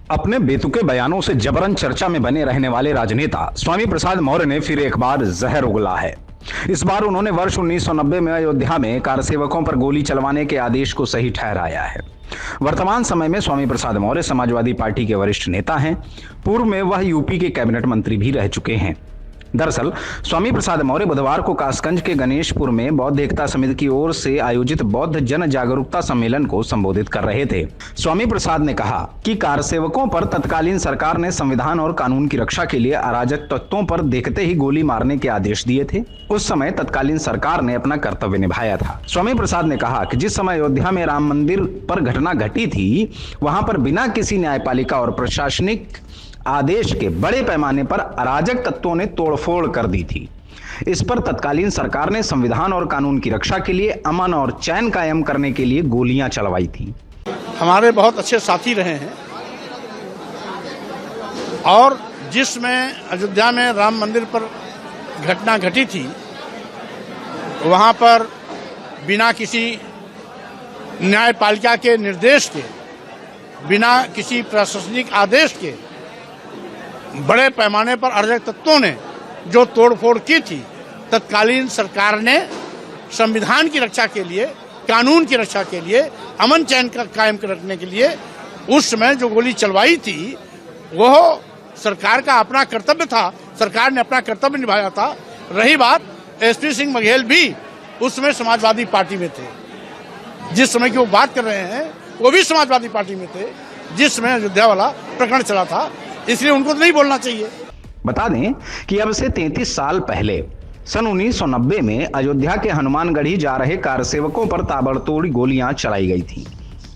अपने बेतुके बयानों से जबरन चर्चा में बने रहने वाले राजनेता स्वामी प्रसाद मौर्य ने फिर एक बार जहर उगला है। इस बार उन्होंने वर्ष 1990 में अयोध्या में कारसेवकों पर गोली चलवाने के आदेश को सही ठहराया है। वर्तमान समय में स्वामी प्रसाद मौर्य समाजवादी पार्टी के वरिष्ठ नेता हैं। पूर्व में वह यूपी के कैबिनेट मंत्री भी रह चुके हैं। दरअसल स्वामी प्रसाद मौर्य बुधवार को कासगंज के गणेशपुर में बौद्ध एकता समिति की ओर से आयोजित बौद्ध जन जागरूकता सम्मेलन को संबोधित कर रहे थे। स्वामी प्रसाद ने कहा कि कारसेवकों पर तत्कालीन सरकार ने संविधान और कानून की रक्षा के लिए अराजक तत्वों पर देखते ही गोली मारने के आदेश दिए थे। उस समय तत्कालीन सरकार ने अपना कर्तव्य निभाया था। स्वामी प्रसाद ने कहा कि जिस समय अयोध्या में राम मंदिर पर घटना घटी थी, वहां पर बिना किसी न्यायपालिका और प्रशासनिक आदेश के बड़े पैमाने पर अराजक तत्वों ने तोड़फोड़ कर दी थी। इस पर तत्कालीन सरकार ने संविधान और कानून की रक्षा के लिए अमन और चैन कायम करने के लिए गोलियां चलवाई थी। हमारे बहुत अच्छे साथी रहे हैं और जिसमें अयोध्या में राम मंदिर पर घटना घटी थी, वहां पर बिना किसी न्यायपालिका के निर्देश के, बिना किसी प्रशासनिक आदेश के बड़े पैमाने पर अराजक तत्वों ने जो तोड़फोड़ की थी, तत्कालीन सरकार ने संविधान की रक्षा के लिए, कानून की रक्षा के लिए, अमन चैन का कायम रखने के लिए उस समय जो गोली चलवाई थी, वह सरकार का अपना कर्तव्य था। सरकार ने अपना कर्तव्य निभाया था। रही बात एसपी सिंह बघेल भी उस समय समाजवादी पार्टी में थे। जिस समय की वो बात कर रहे हैं, वो भी समाजवादी पार्टी में थे जिस समय अयोध्या वाला प्रकरण चला था, इसलिए उनको तो नहीं बोलना चाहिए। बता दें कि अब से 33 साल पहले सन 1990 में अयोध्या के हनुमानगढ़ी जा रहे कारसेवकों पर ताबड़तोड़ गोलियां चलाई गई थी।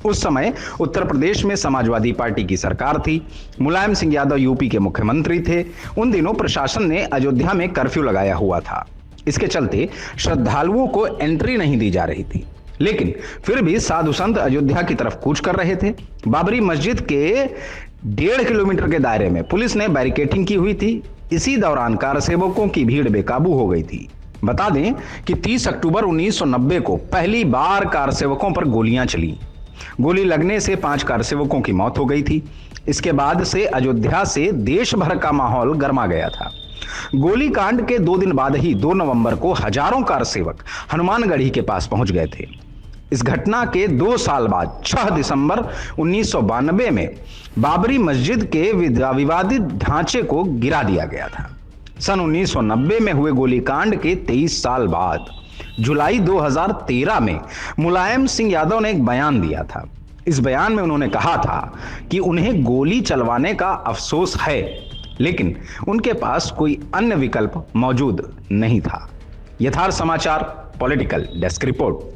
उस समय उत्तर प्रदेश में समाजवादी पार्टी की सरकार थी। मुलायम सिंह यादव यूपी के मुख्यमंत्री थे। उन दिनों प्रशासन ने अयोध्या में कर्फ्यू लगाया हुआ था। इसके चलते श्रद्धालुओं को एंट्री नहीं दी जा रही थी, लेकिन फिर भी साधु संत अयोध्या की तरफ कूच कर रहे थे। बाबरी मस्जिद के 1.5 किलोमीटर के दायरे में पुलिस ने बैरिकेडिंग की हुई थी। इसी दौरान कारसेवकों की भीड़ बेकाबू हो गई थी। बता दें कि 30 अक्टूबर 1990 को पहली बार कारसेवकों पर गोलियां चली। गोली लगने से 5 कारसेवकों की मौत हो गई थी। इसके बाद से अयोध्या से देश भर का माहौल गर्मा गया था। गोलीकांड के 2 दिन बाद ही 2 नवंबर को हजारों कारसेवक हनुमानगढ़ी के पास पहुंच गए थे। इस घटना के 2 साल बाद 6 दिसंबर 1992 में बाबरी मस्जिद के विवादित ढांचे को गिरा दिया गया था। सन 1990 में हुए गोलीकांड के 23 साल बाद जुलाई 2013 में मुलायम सिंह यादव ने एक बयान दिया था। इस बयान में उन्होंने कहा था कि उन्हें गोली चलवाने का अफसोस है, लेकिन उनके पास कोई अन्य विकल्प मौजूद नहीं था। यथार्थ समाचार पॉलिटिकल डेस्क रिपोर्ट।